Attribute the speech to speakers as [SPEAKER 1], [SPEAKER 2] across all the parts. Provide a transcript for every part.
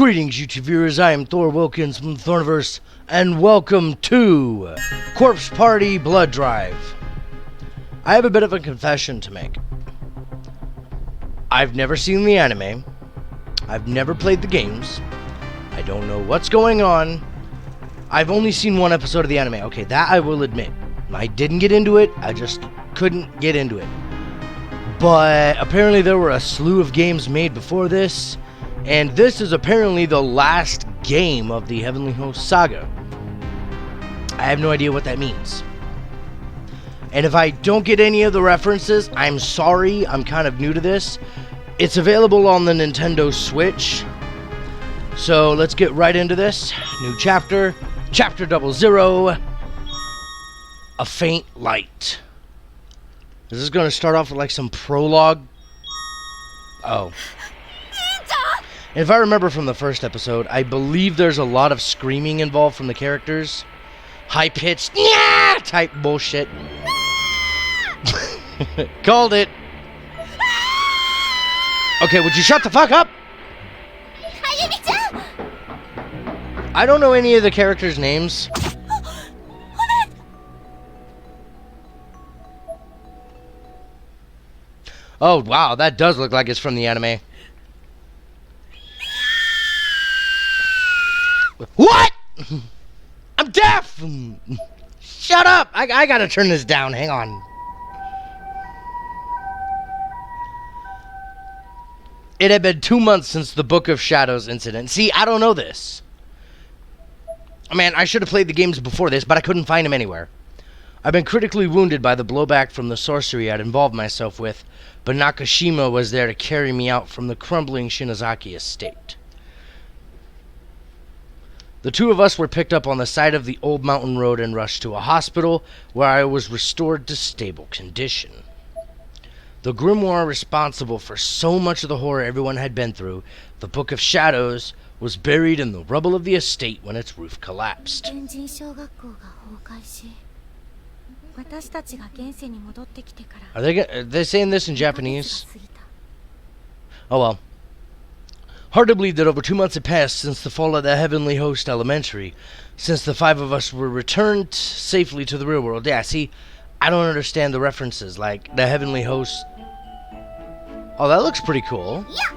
[SPEAKER 1] Greetings, YouTube viewers. I am Thor Wilkins from the Thorniverse, and welcome to Corpse Party Blood Drive. I have a bit of a confession to make. I've never seen the anime. I've never played the games. I don't know what's going on. I've only seen one episode of the anime. Okay, that I will admit. I didn't get into it. I just couldn't get into it. But apparently there were a slew of games made before this. And this is apparently the last game of the Heavenly Host Saga. I have no idea what that means. And if I don't get any of the references, I'm sorry. I'm kind of new to this. It's available on the Nintendo Switch. So let's get right into this. New chapter. Chapter 00. A Faint Light. Is this going to start off with like some prologue? Oh. And if I remember from the first episode, I believe there's a lot of screaming involved from the characters. High-pitched, yeah, type bullshit. Called it. Okay, would you shut the fuck up? I don't know any of the characters' names. Oh, wow, that does look like it's from the anime. What? I'm deaf! Shut up! I gotta turn this down. Hang on. It had been 2 months since the Book of Shadows incident. See, I don't know this. Man, I should have played the games before this, but I couldn't find them anywhere. I've been critically wounded by the blowback from the sorcery I'd involved myself with, but Nakashima was there to carry me out from the crumbling Shinozaki estate. The two of us were picked up on the side of the old mountain road and rushed to a hospital, where I was restored to stable condition. The grimoire responsible for so much of the horror everyone had been through, the Book of Shadows, was buried in the rubble of the estate when its roof collapsed. Are they saying this in Japanese? Oh well. Hard to believe that over 2 months had passed since the fall of the Heavenly Host Elementary, since the 5 of us were returned safely to the real world. Yeah, see, I don't understand the references, like the Heavenly Host. Oh, that looks pretty cool. Yeah.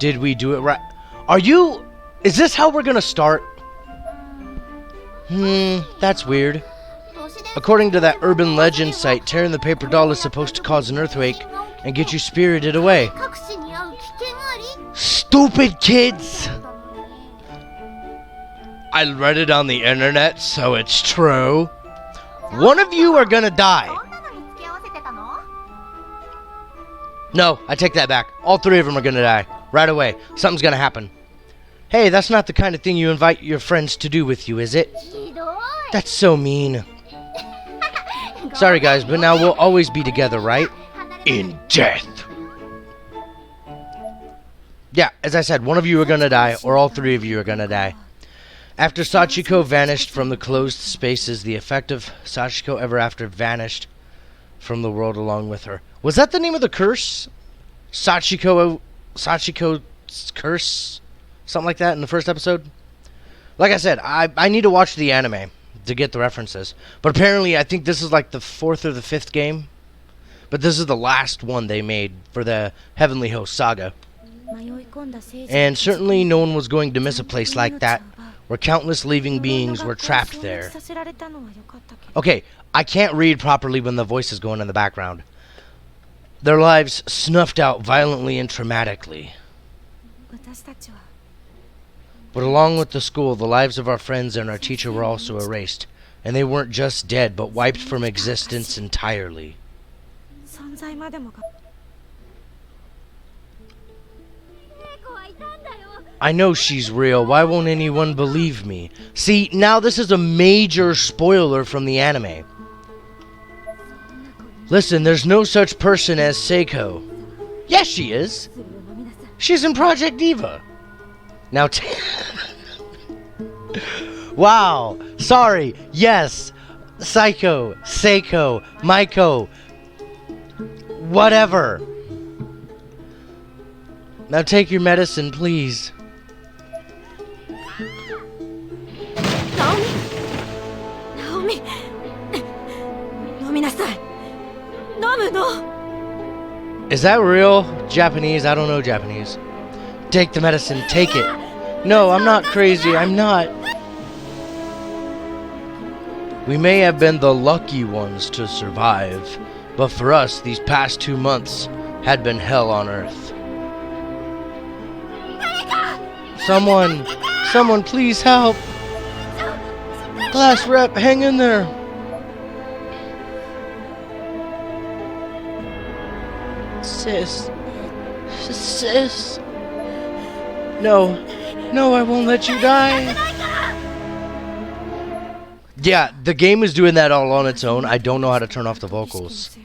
[SPEAKER 1] Did we do it right? Is this how we're gonna start? That's weird. According to that urban legend site, tearing the paper doll is supposed to cause an earthquake and get you spirited away. Stupid kids! I read it on the internet, so it's true. One of you are gonna die. No, I take that back. All 3 of them are gonna die. Right away. Something's gonna happen. Hey, that's not the kind of thing you invite your friends to do with you, is it? That's so mean. Sorry guys, but now we'll always be together, right? In death. Yeah, as I said, one of you are gonna die, or all 3 of you are gonna die. After Sachiko vanished from the closed spaces, the effect of Sachiko ever after vanished from the world along with her. Was that the name of the curse? Sachiko's curse? Something like that in the first episode? Like I said, I need to watch the anime to get the references. But apparently, I think this is like the 4th or the 5th game. But this is the last one they made for the Heavenly Host Saga. And certainly no one was going to miss a place like that, where countless living beings were trapped there. Okay, I can't read properly when the voice is going in the background. Their lives snuffed out violently and traumatically. But along with the school, the lives of our friends and our teacher were also erased. And they weren't just dead, but wiped from existence entirely. I know she's real. Why won't anyone believe me? See, now this is a major spoiler from the anime. Listen, there's no such person as Seiko. Yes, she is. She's in Project Diva. Now, wow. Sorry. Yes. Psycho. Seiko. Maiko. Whatever. Now take your medicine, please.
[SPEAKER 2] Naomi! Nominasai! Nomu no!
[SPEAKER 1] Is that real? Japanese? I don't know Japanese. Take the medicine, take it. No, I'm not crazy, I'm not. We may have been the lucky ones to survive, but for us, these past 2 months had been hell on earth. Someone please help. Class rep, hang in there. Sis. No, I won't let you die. Yeah, the game is doing that all on its own. I don't know how to turn off the vocals.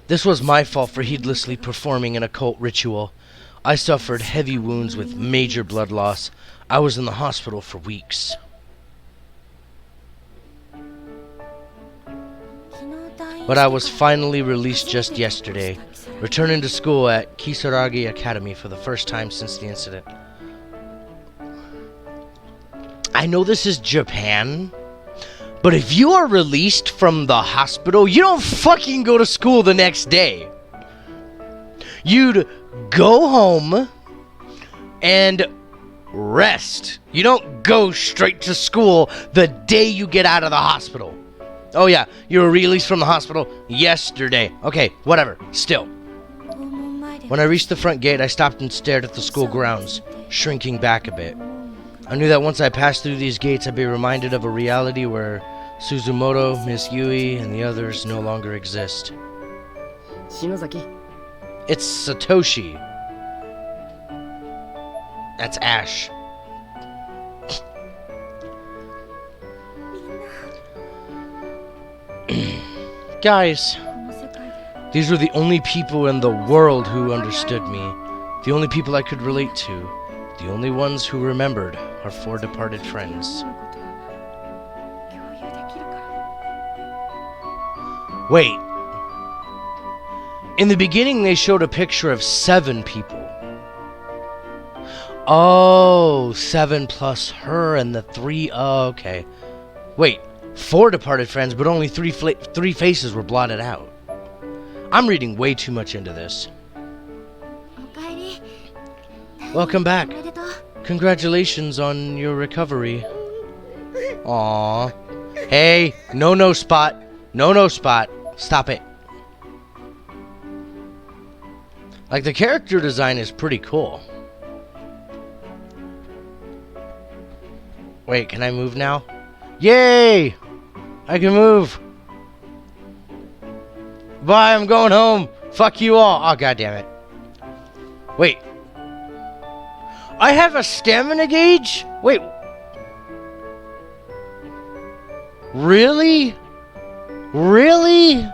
[SPEAKER 1] This was my fault for heedlessly performing an occult ritual. I suffered heavy wounds with major blood loss. I was in the hospital for weeks. But I was finally released just yesterday, returning to school at Kisaragi Academy for the first time since the incident. I know this is Japan, but if you are released from the hospital, you don't fucking go to school the next day. You'd go home and rest. You don't go straight to school the day you get out of the hospital. Oh yeah, you were released from the hospital yesterday. Okay, whatever, still. When I reached the front gate, I stopped and stared at the school grounds, shrinking back a bit. I knew that once I passed through these gates, I'd be reminded of a reality where Suzumoto, Miss Yui, and the others no longer exist.
[SPEAKER 3] Shinozaki.
[SPEAKER 1] It's Satoshi. That's Ash. Guys, these were the only people in the world who understood me. The only people I could relate to. The only ones who remembered our 4 departed friends. Wait. In the beginning, they showed a picture of 7 people. Oh, 7 plus her and the 3. Oh, okay. Wait, 4 departed friends, but only 3 faces were blotted out. I'm reading way too much into this. Welcome back. Congratulations on your recovery. Aww. Hey, no spot. No spot. Stop it. Like, the character design is pretty cool. Wait, can I move now? Yay! I can move. Bye, I'm going home. Fuck you all. Oh, god damn it. Wait. I have a stamina gauge? Wait. Really? Really?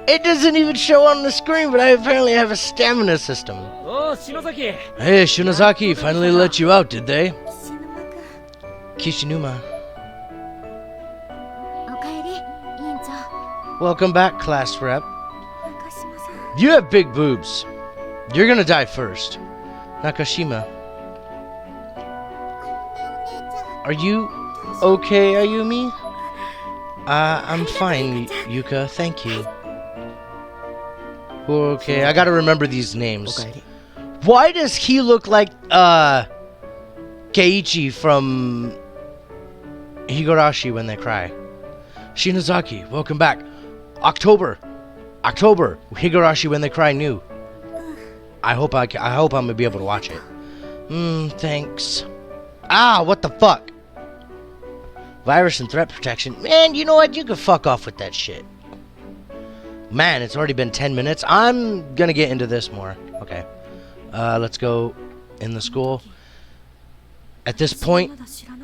[SPEAKER 1] It doesn't even show on the screen, but I apparently have a stamina system.
[SPEAKER 3] Oh, Shinozaki.
[SPEAKER 1] Hey, Shinozaki, finally let you out, did they? Kishinuma. Welcome back, class rep. You have big boobs. You're gonna die first. Nakashima. Are you okay, Ayumi? I'm fine, Yuka, thank you. Okay, I gotta remember these names. Why does he look like, Keiichi from Higurashi When They Cry? Shinozaki, welcome back. October, Higurashi When They Cry new. I hope I'm gonna be able to watch it. Thanks. Ah, what the fuck? Virus and threat protection. Man, you know what? You can fuck off with that shit. Man, it's already been 10 minutes. I'm gonna get into this more. Okay. Let's go in the school. At this point,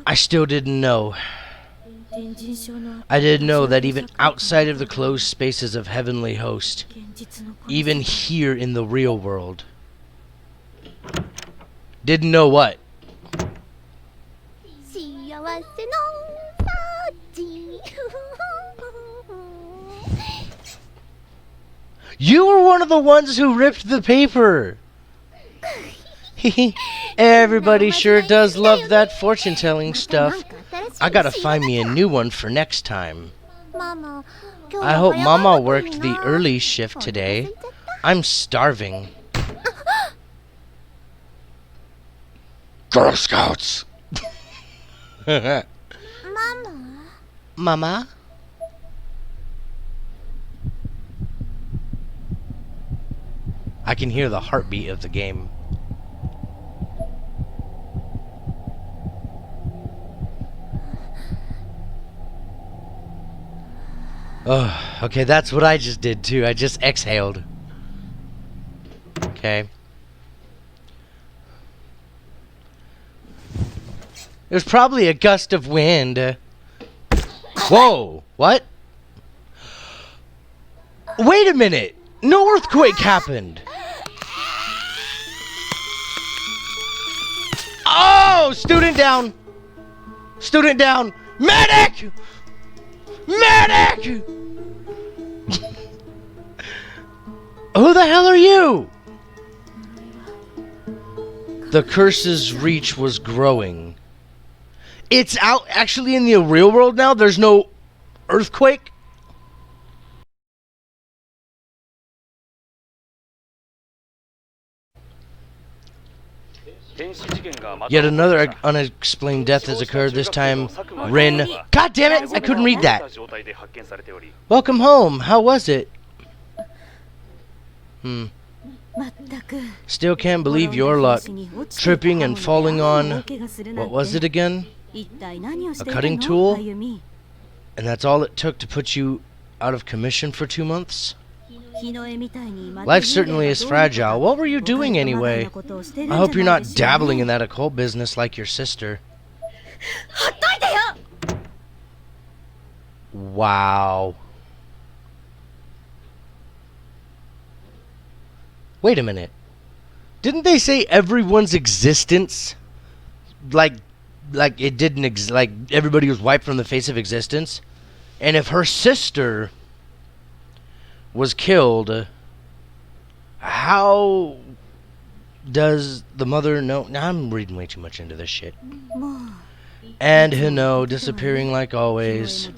[SPEAKER 1] I still didn't know. I didn't know that even outside of the closed spaces of Heavenly Host, even here in the real world. Didn't know what? You were one of the ones who ripped the paper. Everybody sure does love that fortune-telling stuff. I gotta find me a new one for next time. I hope Mama worked the early shift today. I'm starving. Girl Scouts! Mama? I can hear the heartbeat of the game. Oh, okay, that's what I just did too. I just exhaled. Okay. There's probably a gust of wind. Whoa! What? Wait a minute! No earthquake happened! Oh! Student down! Student down! Medic! Medic! Who the hell are you? The curse's reach was growing. It's out actually in the real world now? There's no earthquake? Yet another unexplained death has occurred, this time Rin. God damn it! I couldn't read that. Welcome home. How was it? Still can't believe your luck. Tripping and falling on... What was it again? A cutting tool? And that's all it took to put you out of commission for 2 months? Life certainly is fragile. What were you doing anyway? I hope you're not dabbling in that occult business like your sister. Wow. Wait a minute. Didn't they say everyone's existence? Like it didn't like everybody was wiped from the face of existence? And if her sister was killed, how does the mother know? Now I'm reading way too much into this shit. And Hino disappearing like always.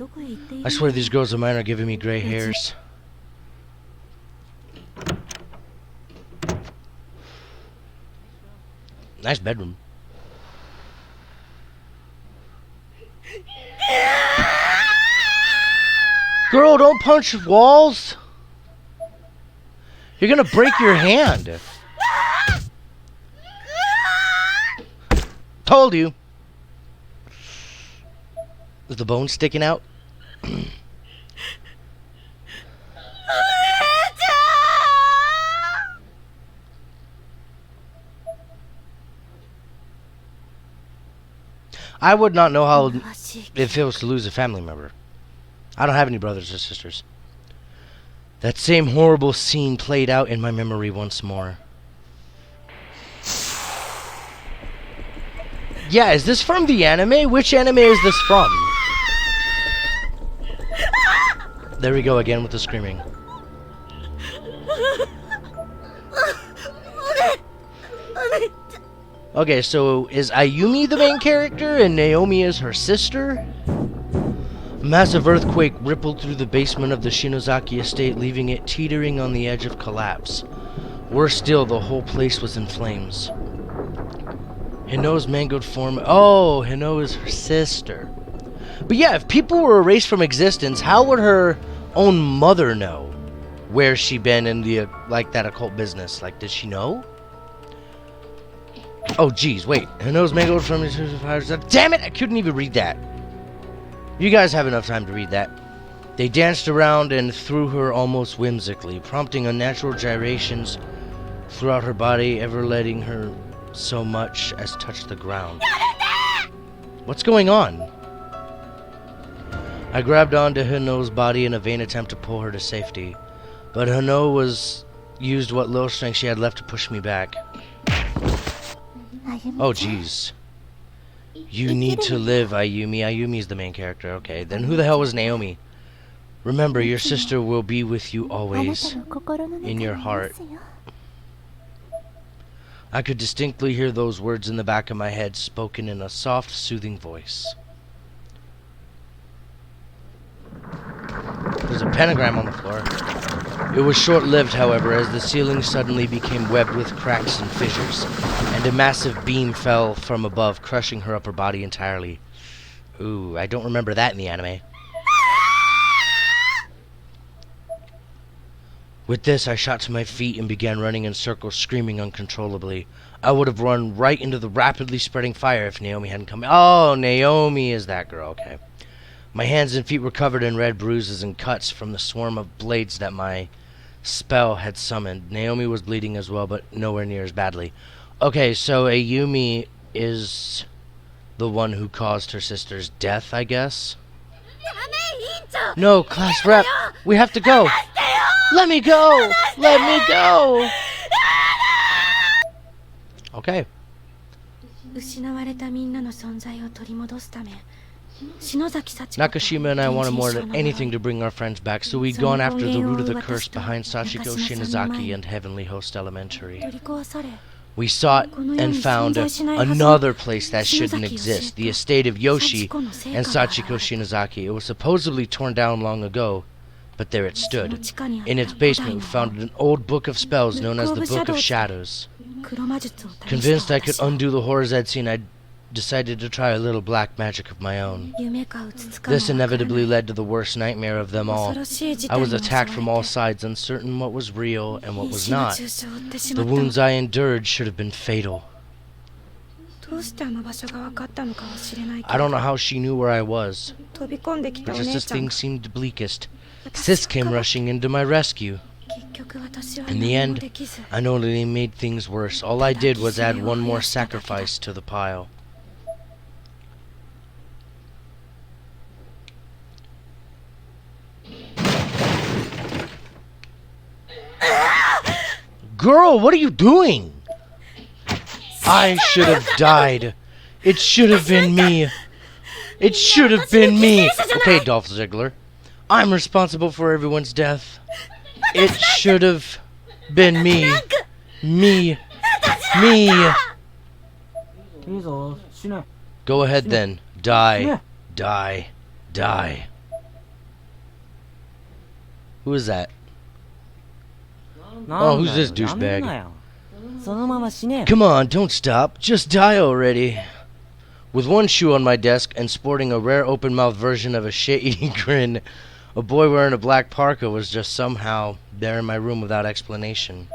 [SPEAKER 1] I swear these girls of mine are giving me gray hairs. Nice bedroom. Girl, don't punch walls. You're gonna break your hand. Told you. Is the bone sticking out? I would not know how it feels to lose a family member. I don't have any brothers or sisters. That same horrible scene played out in my memory once more. Yeah, is this from the anime? Which anime is this from? There we go again with the screaming. Okay, so is Ayumi the main character and Naomi is her sister? A massive earthquake rippled through the basement of the Shinozaki estate, leaving it teetering on the edge of collapse. Worse still, the whole place was in flames. Hino's mangled form... Oh, Hino is her sister. But yeah, if people were erased from existence, how would her own mother know where she been in the, like, that occult business? Like, did she know? Oh, geez, wait. Hino's mangled from... Damn it, I couldn't even read that. You guys have enough time to read that. They danced around and through her almost whimsically, prompting unnatural gyrations throughout her body, ever letting her so much as touch the ground. What's going on? I grabbed onto Hino's body in a vain attempt to pull her to safety, but Hino used what little strength she had left to push me back. Oh, jeez. You need to live, Ayumi. Ayumi's the main character. Okay, then who the hell was Naomi? Remember, your sister will be with you always. In your heart. I could distinctly hear those words in the back of my head, spoken in a soft, soothing voice. There's a pentagram on the floor. It was short-lived, however, as the ceiling suddenly became webbed with cracks and fissures, and a massive beam fell from above, crushing her upper body entirely. Ooh, I don't remember that in the anime. With this, I shot to my feet and began running in circles, screaming uncontrollably. I would have run right into the rapidly spreading fire if Naomi hadn't come. Oh, Naomi is that girl, okay. My hands and feet were covered in red bruises and cuts from the swarm of blades that my spell had summoned. Naomi was bleeding as well, but nowhere near as badly. Okay, so Ayumi is the one who caused her sister's death, I guess? No, class rep, we have to go. Let me go! Let me go! Okay. Nakashima and I wanted more than anything to bring our friends back, so we'd gone after the root of the curse behind Sachiko Shinozaki and Heavenly Host Elementary. We sought and found another place that shouldn't exist, the estate of Yoshi and Sachiko Shinozaki. It was supposedly torn down long ago, but there it stood. In its basement, we found an old book of spells known as the Book of Shadows. Convinced I could undo the horrors I'd seen, I decided to try a little black magic of my own. This inevitably led to the worst nightmare of them all. I was attacked from all sides, uncertain what was real and what was not. The wounds I endured should have been fatal. I don't know how she knew where I was, but just as things seemed bleakest, Sis came rushing into my rescue. In the end, I not only made things worse, all I did was add one more sacrifice to the pile. Girl, what are you doing? I should have died. It should have been me. It should have been me. Okay, Dolph Ziggler. I'm responsible for everyone's death. It should have been me. Me. Go ahead then. Die. Die. Die. Who is that? Oh, who's this douchebag? Come on, don't stop. Just die already. With one shoe on my desk and sporting a rare open-mouthed version of a shit-eating grin, a boy wearing a black parka was just somehow there in my room without explanation.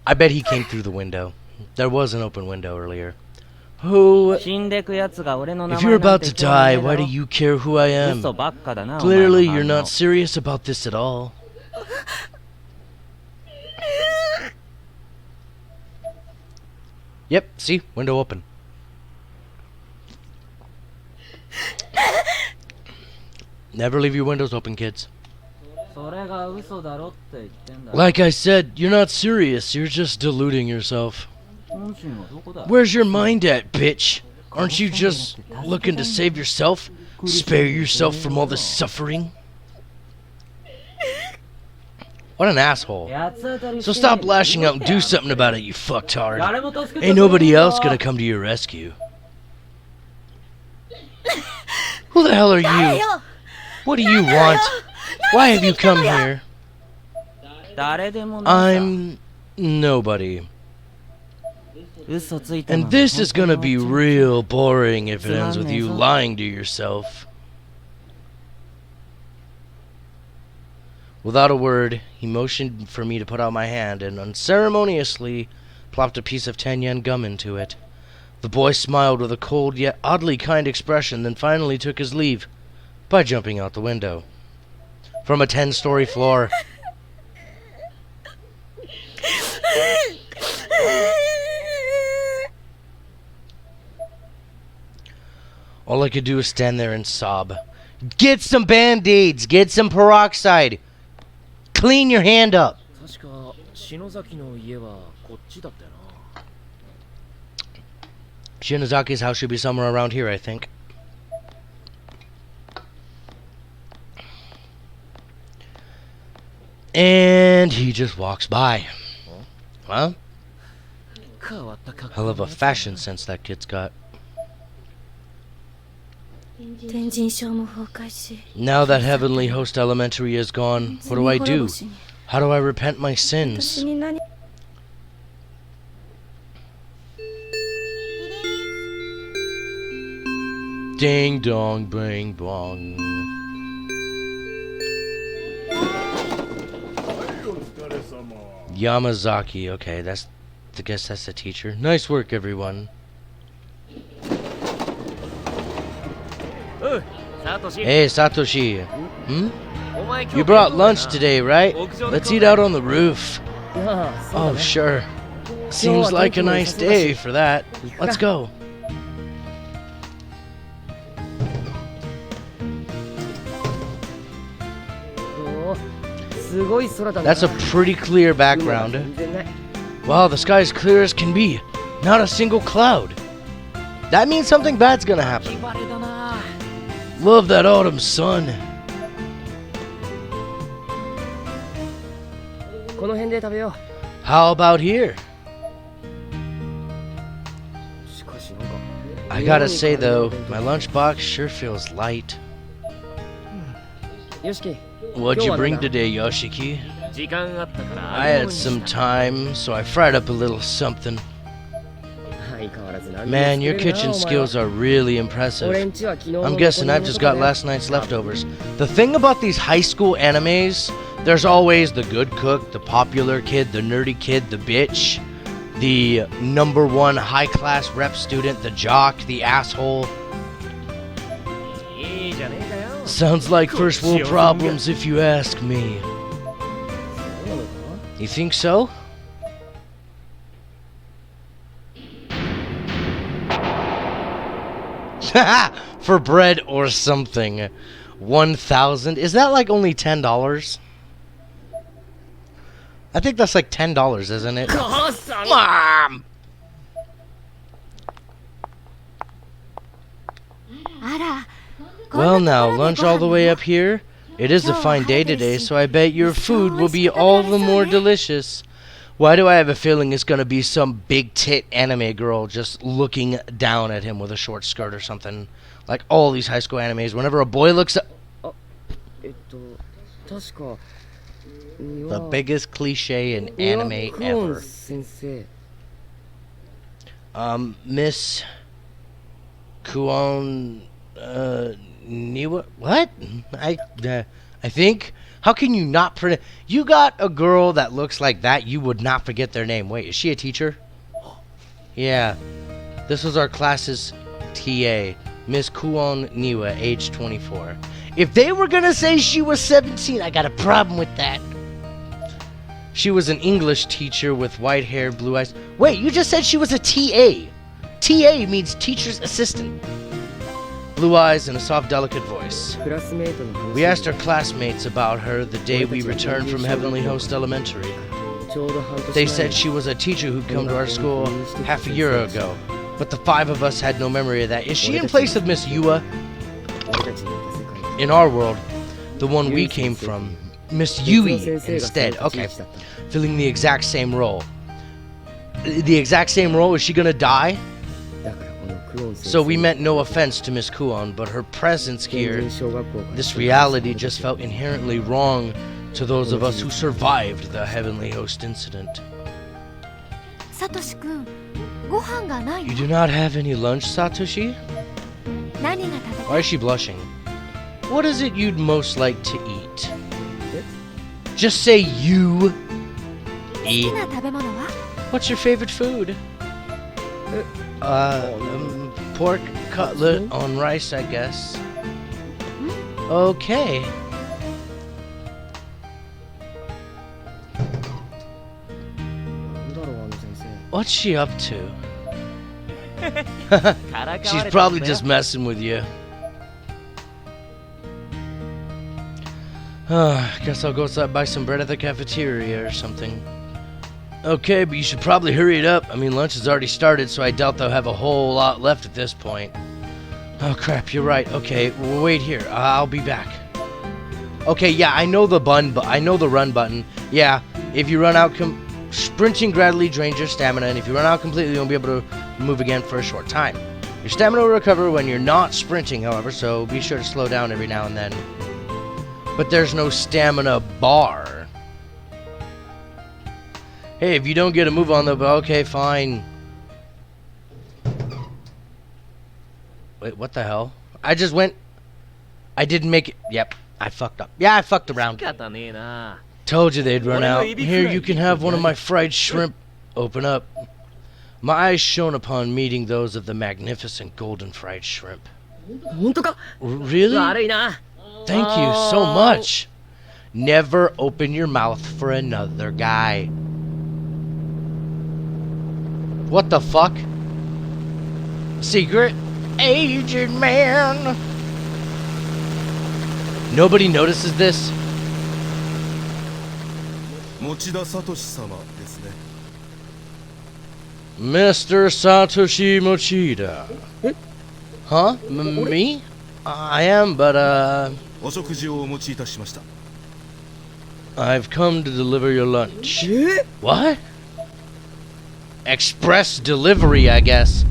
[SPEAKER 1] I bet he came through the window. There was an open window earlier. Who? If you're about to die, why do you care who I am? Clearly, you're not serious about this at all. Yep, see? Window open. Never leave your windows open, kids. Like I said, you're not serious. You're just deluding yourself. Where's your mind at, bitch? Aren't you just looking to save yourself? Spare yourself from all the suffering? What an asshole. So stop lashing out and do something about it, you fucktard. Ain't nobody else gonna come to your rescue. Who the hell are you? What do you want? Why have you come here? I'm nobody. And this is gonna be real boring if it ends with you lying to yourself. Without a word, he motioned for me to put out my hand and unceremoniously plopped a piece of 10-yen gum into it. The boy smiled with a cold yet oddly kind expression, then finally took his leave by jumping out the window from a 10-story floor. All I could do was stand there and sob. Get some band-aids! Get some peroxide! Clean your hand up! Shinozaki's house should be somewhere around here, I think. And he just walks by. Well, Hell of a fashion sense that kid's got.
[SPEAKER 2] 天神賞も崩壊し
[SPEAKER 1] Now that Heavenly Host Elementary is gone, what do I do? How do I repent my
[SPEAKER 2] 私
[SPEAKER 1] sins?
[SPEAKER 2] に何
[SPEAKER 1] Ding dong, bang bong. Yamazaki, okay, I guess that's the teacher. Nice work, everyone. Hey, Satoshi. You brought lunch today, right? Let's eat out on the roof. Oh, sure. Seems like a nice day for that. Let's go. That's a pretty clear background. Wow, the sky is clear as can be. Not a single cloud. That means something bad's gonna happen. Love that autumn sun. How about here? I gotta say though, my lunchbox sure feels light. What'd you bring today, Yoshiki? I had some time, so I fried up a little something. Man, your kitchen skills are really impressive. I'm guessing I've just got last night's leftovers. The thing about these high school animes, there's always the good cook, the popular kid, the nerdy kid, the bitch, the #1 high-class rep student, the jock, the asshole. Sounds like first world problems if you ask me. You think so? For bread or something. 1,000? Is that like only $10? I think that's like $10, isn't it? Mom! Well now, lunch all the way up here? It is a fine day today, so I bet your food will be all the more delicious. Why do I have a feeling it's gonna be some big tit anime girl just looking down at him with a short skirt or something? Like all these high school animes, whenever a boy looks up... The biggest cliche in anime ever. Miss Kuon... Niwa? What? I think? How can you not pronounce... You got a girl that looks like that, you would not forget their name. Wait, is she a teacher? Yeah. This was our class's TA, Miss Kuon Niwa, age 24. If they were gonna say she was 17, I got a problem with that. She was an English teacher with white hair, blue eyes. Wait, you just said she was a TA. TA means teacher's assistant. Blue eyes and a soft, delicate voice. We asked our classmates about her the day we returned from Heavenly Host Elementary. They said she was a teacher who'd come to our school half a year ago, but the 5 of us had no memory of that. Is she in place of Miss Yua? In our world, the one we came from, Miss Yui instead. Okay, filling the exact same role. The exact same role? Is she gonna die? So we meant no offense to Miss Kuon, but her presence here, this reality just felt inherently wrong to those of us who survived the Heavenly Host incident. You do not have any lunch, Satoshi? Why is she blushing? What is it you'd most like to eat? Just say you. Eat. What's your favorite food? Pork cutlet on rice, I guess. Okay. What's she up to? She's probably just messing with you. Guess I'll go outside buy some bread at the cafeteria or something. Okay, but you should probably hurry it up. I mean, lunch has already started, so I doubt they'll have a whole lot left at this point. Oh crap, you're right. Okay, well, wait here. I'll be back. Okay, yeah, I know the run button. Yeah, if you run out Sprinting gradually drains your stamina, and if you run out completely, you won't be able to move again for a short time. Your stamina will recover when you're not sprinting, however, so be sure to slow down every now and then. But there's no stamina bar. Hey, if you don't get a move on, okay, fine. Wait, what the hell? I just went... I didn't make it... Yep, I fucked up. Yeah, I fucked around. Told you they'd run out. Here, you can have one of my fried shrimp. Open up. My eyes shone upon meeting those of the magnificent golden fried shrimp. Really? Thank you so much. Never open your mouth for another guy. What the fuck? Secret agent man. Nobody notices this? Mr. Satoshi Mochida. Huh? Me? I am, but I've come to deliver your lunch. What? Express delivery, I guess.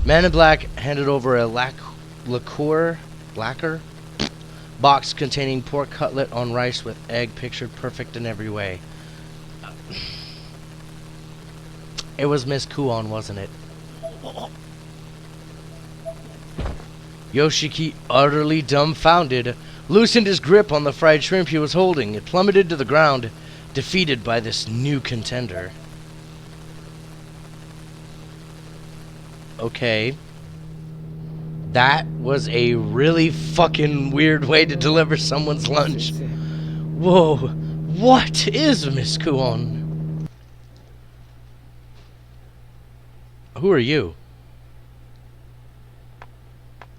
[SPEAKER 1] Man in Black handed over a lacquer box containing pork cutlet on rice with egg, pictured perfect in every way. It was Miss Kuon, wasn't it? Yoshiki, utterly dumbfounded, loosened his grip on the fried shrimp he was holding. It plummeted to the ground, defeated by this new contender. Okay. That was a really fucking weird way to deliver someone's lunch. Whoa. What is Miss Kuon? Who are you?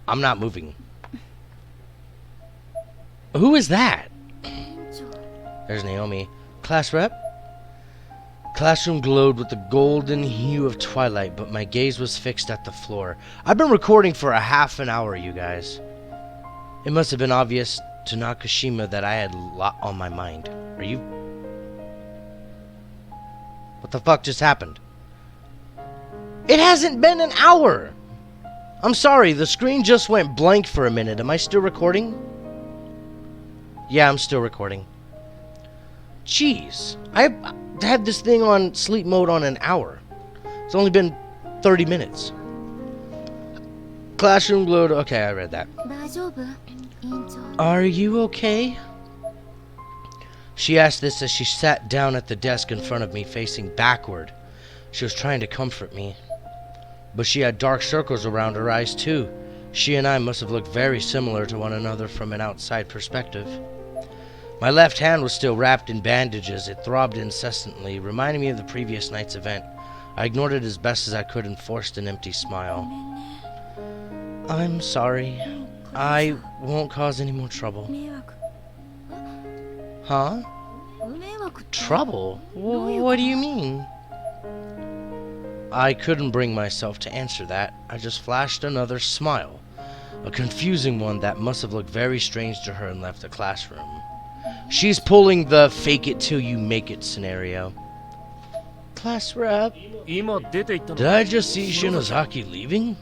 [SPEAKER 1] I'm not moving. Who is that? There's Naomi. Class rep? Classroom glowed with the golden hue of twilight, but my gaze was fixed at the floor. I've been recording for a half an hour, you guys. It must have been obvious to Nakashima that I had a lot on my mind. Are you... What the fuck just happened? It hasn't been an hour! I'm sorry, the screen just went blank for a minute. Am I still recording? Yeah, I'm still recording. Jeez. I had this thing on sleep mode on an hour. It's only been 30 minutes. Classroom glowed. Okay, I read that. Are you okay? She asked this as she sat down at the desk in front of me, facing backward. She was trying to comfort me. But she had dark circles around her eyes, too. She and I must have looked very similar to one another from an outside perspective. My left hand was still wrapped in bandages. It throbbed incessantly, reminding me of the previous night's event. I ignored it as best as I could and forced an empty smile. I'm sorry. I won't cause any more trouble. Huh? Trouble? What do you mean? I couldn't bring myself to answer that. I just flashed another smile. A confusing one that must have looked very strange to her and left the classroom. She's pulling the fake it till you make it scenario. Class rep? Did I just see Shinozaki leaving?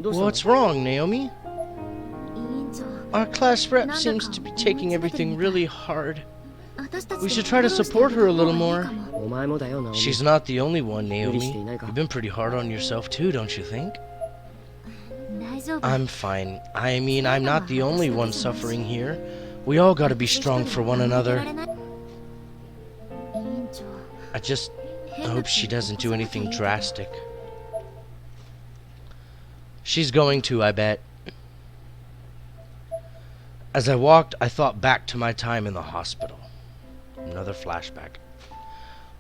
[SPEAKER 1] What's wrong, Naomi? Our class rep seems to be taking everything really hard. We should try to support her a little more. She's not the only one, Naomi. You've been pretty hard on yourself too, don't you think? I'm fine. I mean, I'm not the only one suffering here. We all gotta be strong for one another. I hope she doesn't do anything drastic. She's going to, I bet. As I walked, I thought back to my time in the hospital. Another flashback.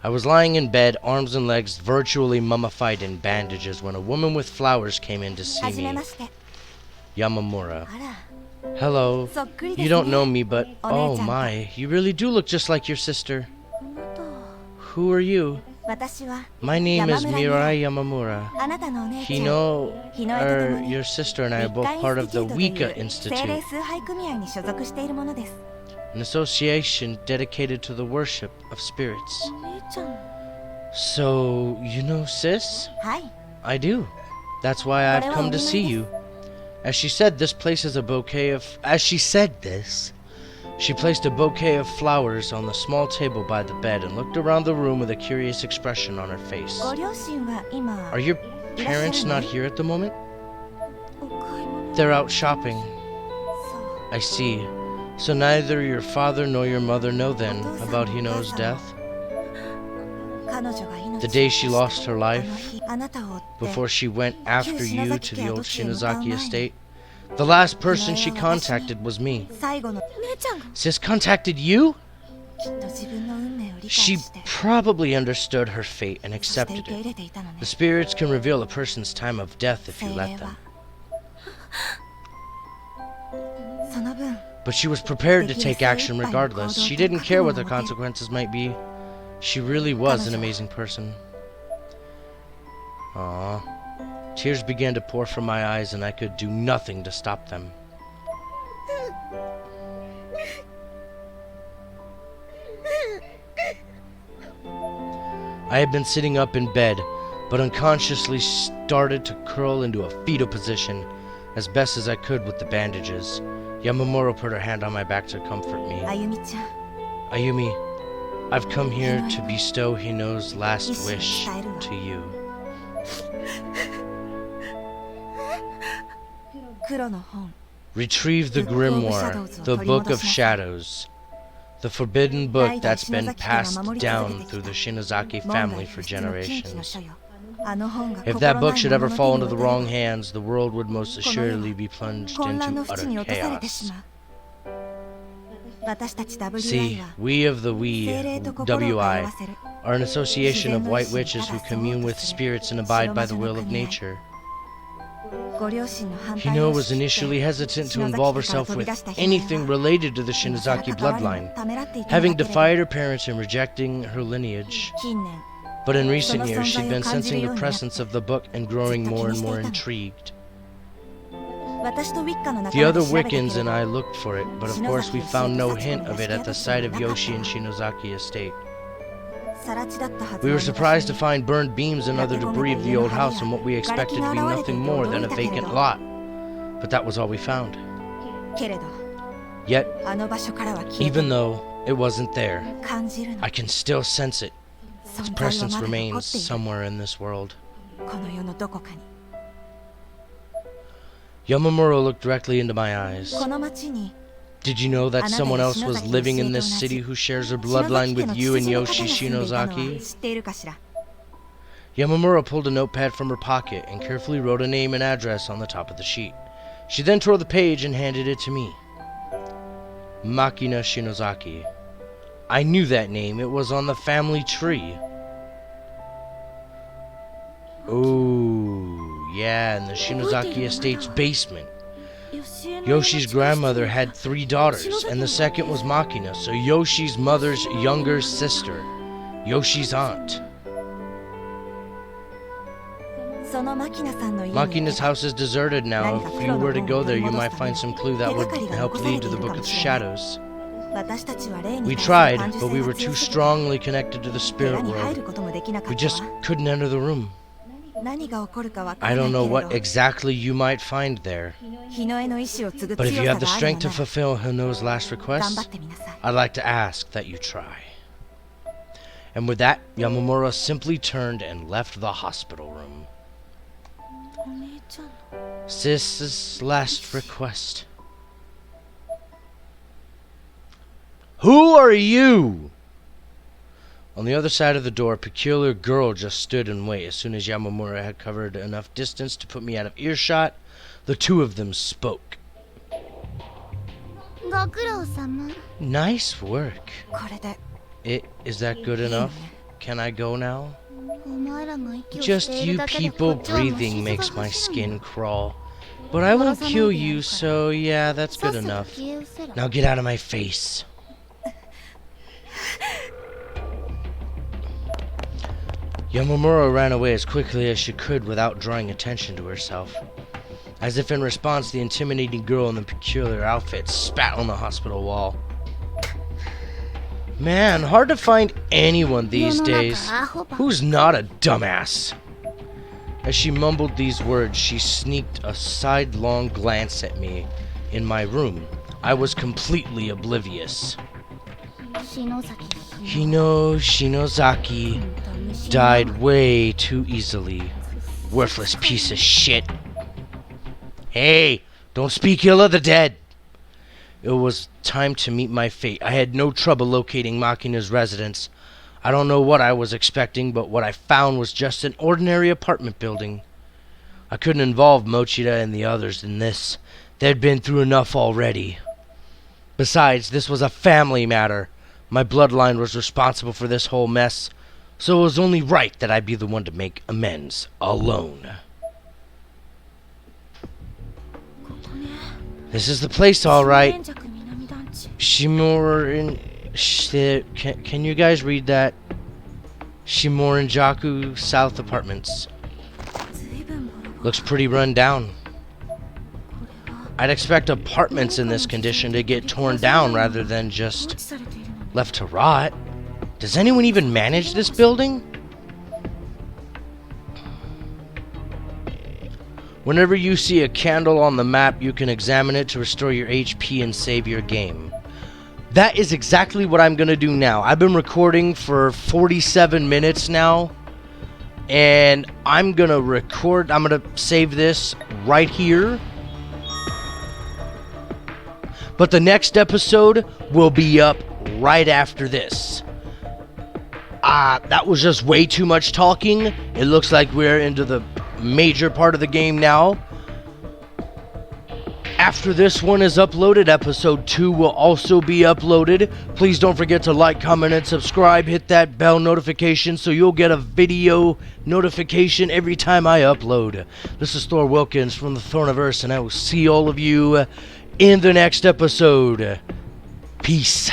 [SPEAKER 1] I was lying in bed, arms and legs virtually mummified in bandages, when a woman with flowers came in to see me. Yamamura. Hello. You don't know me, but oh my, you really do look just like your sister. Who are you? My name is Mirai Yamamura. Your sister and I are both part of the Wika Institute, an association dedicated to the worship of spirits. So, you know Sis?
[SPEAKER 2] はい。
[SPEAKER 1] I do. That's why I've come to see you. As she said, this places a bouquet of... As she said this, she placed a bouquet of flowers on the small table by the bed and looked around the room with a curious expression on her face.
[SPEAKER 2] ご両親は今
[SPEAKER 1] Are your parents not here at the moment? They're out shopping.
[SPEAKER 2] そう
[SPEAKER 1] I see. So neither your father nor your mother know then about Hino's death?
[SPEAKER 2] 彼女が命
[SPEAKER 1] The day she lost her
[SPEAKER 2] あの
[SPEAKER 1] life?
[SPEAKER 2] 日あなたを追って
[SPEAKER 1] Before she went after you to the old Shinozaki estate? The last person she contacted was me.
[SPEAKER 2] 最後の姉ちゃんが
[SPEAKER 1] Sis contacted you?
[SPEAKER 2] きっと自分の運命を理解
[SPEAKER 1] She
[SPEAKER 2] して
[SPEAKER 1] probably understood her fate and
[SPEAKER 2] そして
[SPEAKER 1] accepted
[SPEAKER 2] 受け入
[SPEAKER 1] it.
[SPEAKER 2] れていたのね
[SPEAKER 1] The spirits can reveal a person's time of death if
[SPEAKER 2] 精
[SPEAKER 1] you
[SPEAKER 2] 霊
[SPEAKER 1] let them.
[SPEAKER 2] はその分
[SPEAKER 1] But she was prepared to take action regardless. She didn't care what the consequences might be. She really was an amazing person. Aww. Tears began to pour from my eyes and I could do nothing to stop them. I had been sitting up in bed, but unconsciously started to curl into a fetal position as best as I could with the bandages. Yamamuro put her hand on my back to comfort me.
[SPEAKER 2] あゆみちゃん
[SPEAKER 1] Ayumi, I've come here to bestow Hino's last wish to you.
[SPEAKER 2] 黒の本
[SPEAKER 1] Retrieve the grimoire, the Book of Shadows, the forbidden book that's been passed down through the Shinozaki family for generations.
[SPEAKER 2] あの本が
[SPEAKER 1] If
[SPEAKER 2] 心
[SPEAKER 1] that
[SPEAKER 2] ない
[SPEAKER 1] book should
[SPEAKER 2] 者
[SPEAKER 1] ever
[SPEAKER 2] の
[SPEAKER 1] fall
[SPEAKER 2] 手
[SPEAKER 1] into
[SPEAKER 2] に
[SPEAKER 1] the
[SPEAKER 2] 渡れば
[SPEAKER 1] wrong hands, the world would most assuredly be plunged
[SPEAKER 2] 混乱の
[SPEAKER 1] into
[SPEAKER 2] 淵に
[SPEAKER 1] utter
[SPEAKER 2] 落とされてし
[SPEAKER 1] chaos.
[SPEAKER 2] まう私たち WI
[SPEAKER 1] See,
[SPEAKER 2] は
[SPEAKER 1] we of the
[SPEAKER 2] 精霊
[SPEAKER 1] We,
[SPEAKER 2] と心を通
[SPEAKER 1] WI,
[SPEAKER 2] わせる
[SPEAKER 1] are an association of white witches who commune with spirits and abide by the will of nature.
[SPEAKER 2] ご両親の反対
[SPEAKER 1] Hino
[SPEAKER 2] を
[SPEAKER 1] was
[SPEAKER 2] 知って
[SPEAKER 1] initially hesitant to
[SPEAKER 2] 篠崎
[SPEAKER 1] involve
[SPEAKER 2] 家から
[SPEAKER 1] herself
[SPEAKER 2] 飛び
[SPEAKER 1] with
[SPEAKER 2] 出した悲鳴
[SPEAKER 1] anything
[SPEAKER 2] は
[SPEAKER 1] related to the
[SPEAKER 2] 今更
[SPEAKER 1] Shinozaki
[SPEAKER 2] 関わるの
[SPEAKER 1] bloodline,
[SPEAKER 2] ためらっていたんだ
[SPEAKER 1] having
[SPEAKER 2] けれど
[SPEAKER 1] defied her parents and rejecting her lineage.
[SPEAKER 2] 近年
[SPEAKER 1] But in recent years, she'd been sensing the presence of the book and growing more and more intrigued.
[SPEAKER 2] 私とウィッカの仲
[SPEAKER 1] The
[SPEAKER 2] 間で
[SPEAKER 1] other
[SPEAKER 2] 調べたけれ
[SPEAKER 1] Wiccans
[SPEAKER 2] ど
[SPEAKER 1] and I looked for it, but of course we found no hint of it at the site of Yoshi and Shinozaki estate.
[SPEAKER 2] 更地だったはず
[SPEAKER 1] We
[SPEAKER 2] の
[SPEAKER 1] were surprised to find burned beams and other debris of the old house in what we expected to be nothing more than a vacant lot. But that was all we found.
[SPEAKER 2] けれど
[SPEAKER 1] Yet,
[SPEAKER 2] あの場所からは消えて
[SPEAKER 1] even though it wasn't there,
[SPEAKER 2] 感じるの
[SPEAKER 1] I can still sense it. Its
[SPEAKER 2] 存在は
[SPEAKER 1] presence
[SPEAKER 2] まだ残
[SPEAKER 1] remains
[SPEAKER 2] っている
[SPEAKER 1] somewhere in this world.
[SPEAKER 2] この世のどこかに
[SPEAKER 1] Yamamuro looked directly into my eyes.
[SPEAKER 2] この町に
[SPEAKER 1] Did you know that someone else was living in this city who shares a bloodline with you and Yoshi
[SPEAKER 2] 知ってい
[SPEAKER 1] Shinozaki?
[SPEAKER 2] るかしら
[SPEAKER 1] Yamamura pulled a notepad from her pocket and carefully wrote a name and address on the top of the sheet. She then tore the page and handed it to me. Makina Shinozaki. I knew that name. It was on the family tree. Oh, yeah, in the Shinozaki estate's basement. Yoshi's grandmother had 3 daughters, and the second was Makina, so Yoshi's mother's younger sister, Yoshi's aunt.
[SPEAKER 2] そのマキナさんの家に
[SPEAKER 1] Makina's house is deserted now. If you were to go there, you might find some clue that would help lead to the Book of Shadows.
[SPEAKER 2] 私たちは霊に
[SPEAKER 1] We
[SPEAKER 2] 対する
[SPEAKER 1] tried,
[SPEAKER 2] 感受
[SPEAKER 1] but
[SPEAKER 2] 性
[SPEAKER 1] we
[SPEAKER 2] が
[SPEAKER 1] were
[SPEAKER 2] 強
[SPEAKER 1] too
[SPEAKER 2] すぎて
[SPEAKER 1] strongly connected to the
[SPEAKER 2] 部屋
[SPEAKER 1] spirit
[SPEAKER 2] に入
[SPEAKER 1] world.
[SPEAKER 2] ることもできなか
[SPEAKER 1] We
[SPEAKER 2] った
[SPEAKER 1] just
[SPEAKER 2] わ
[SPEAKER 1] couldn't enter the room.
[SPEAKER 2] 何が起こるかわか
[SPEAKER 1] I
[SPEAKER 2] らない
[SPEAKER 1] don't
[SPEAKER 2] け
[SPEAKER 1] know
[SPEAKER 2] れど
[SPEAKER 1] what exactly you might find there,
[SPEAKER 2] 日の絵の意志を継ぐ
[SPEAKER 1] but
[SPEAKER 2] 強
[SPEAKER 1] if you
[SPEAKER 2] さ
[SPEAKER 1] have the
[SPEAKER 2] がある
[SPEAKER 1] strength
[SPEAKER 2] の
[SPEAKER 1] to
[SPEAKER 2] なら
[SPEAKER 1] fulfill Hino's last
[SPEAKER 2] 頑張っ
[SPEAKER 1] request,
[SPEAKER 2] てみなさい
[SPEAKER 1] I'd like to ask that you try. And with that, Yamamura simply turned and left the hospital room.
[SPEAKER 2] お姉ちゃん
[SPEAKER 1] Sis's last request. Who are you? On the other side of the door, a peculiar girl just stood in wait. As soon as Yamamura had covered enough distance to put me out of earshot, the two of them spoke.
[SPEAKER 2] ご苦労様
[SPEAKER 1] Nice work.
[SPEAKER 2] これで
[SPEAKER 1] Is that good enough? Can I go now?
[SPEAKER 2] お前らが息を
[SPEAKER 1] Just
[SPEAKER 2] してい
[SPEAKER 1] you
[SPEAKER 2] るだけで
[SPEAKER 1] people
[SPEAKER 2] こっちはもう
[SPEAKER 1] breathing
[SPEAKER 2] 静
[SPEAKER 1] makes
[SPEAKER 2] が
[SPEAKER 1] my
[SPEAKER 2] 欲しいの
[SPEAKER 1] skin crawl. But I won't kill you, so yeah, that's
[SPEAKER 2] さっ
[SPEAKER 1] good
[SPEAKER 2] さと
[SPEAKER 1] enough.
[SPEAKER 2] 消え失せろ
[SPEAKER 1] Now get out of my face. Yamamura ran away as quickly as she could without drawing attention to herself. As if in response, the intimidating girl in the peculiar outfit spat on the hospital wall. Man, hard to find anyone these
[SPEAKER 2] 世の中
[SPEAKER 1] days
[SPEAKER 2] アホば
[SPEAKER 1] who's not a dumbass. As she mumbled these words, she sneaked a sidelong glance at me in my room. I was completely oblivious.
[SPEAKER 2] 篠崎
[SPEAKER 1] Hino Shinozaki died way too easily. Worthless piece of shit. Hey, don't speak ill of the dead. It was time to meet my fate. I had no trouble locating Makina's residence. I don't know what I was expecting, but what I found was just an ordinary apartment building. I couldn't involve Mochida and the others in this. They'd been through enough already. Besides, this was a family matter. My bloodline was responsible for this whole mess, so it was only right that I be the one to make amends alone. This is the place, all right.
[SPEAKER 2] 連着南団地
[SPEAKER 1] Shimorin... Can you guys read that? Shimorinjaku South Apartments.
[SPEAKER 2] 随分ボロボロ
[SPEAKER 1] Looks pretty run down.
[SPEAKER 2] これは
[SPEAKER 1] I'd expect apartments in this condition to get torn down rather than
[SPEAKER 2] 放
[SPEAKER 1] just
[SPEAKER 2] 置されているのに
[SPEAKER 1] left to rot. Does anyone even manage this building? Whenever you see a candle on the map, you can examine it to restore your HP and save your game. That is exactly what I'm gonna do now. I've been recording for 47 minutes now, and I'm gonna save this right here. But the next episode will be up right after this. That was just way too much talking. It looks like we're into the major part of the game now. After this one is uploaded, episode 2 will also be uploaded. Please don't forget to like, comment, and subscribe. Hit that bell notification so you'll get a video notification every time I upload. This is Thor Wilkins from the Thorniverse, and I will see all of you in the next episode. Peace.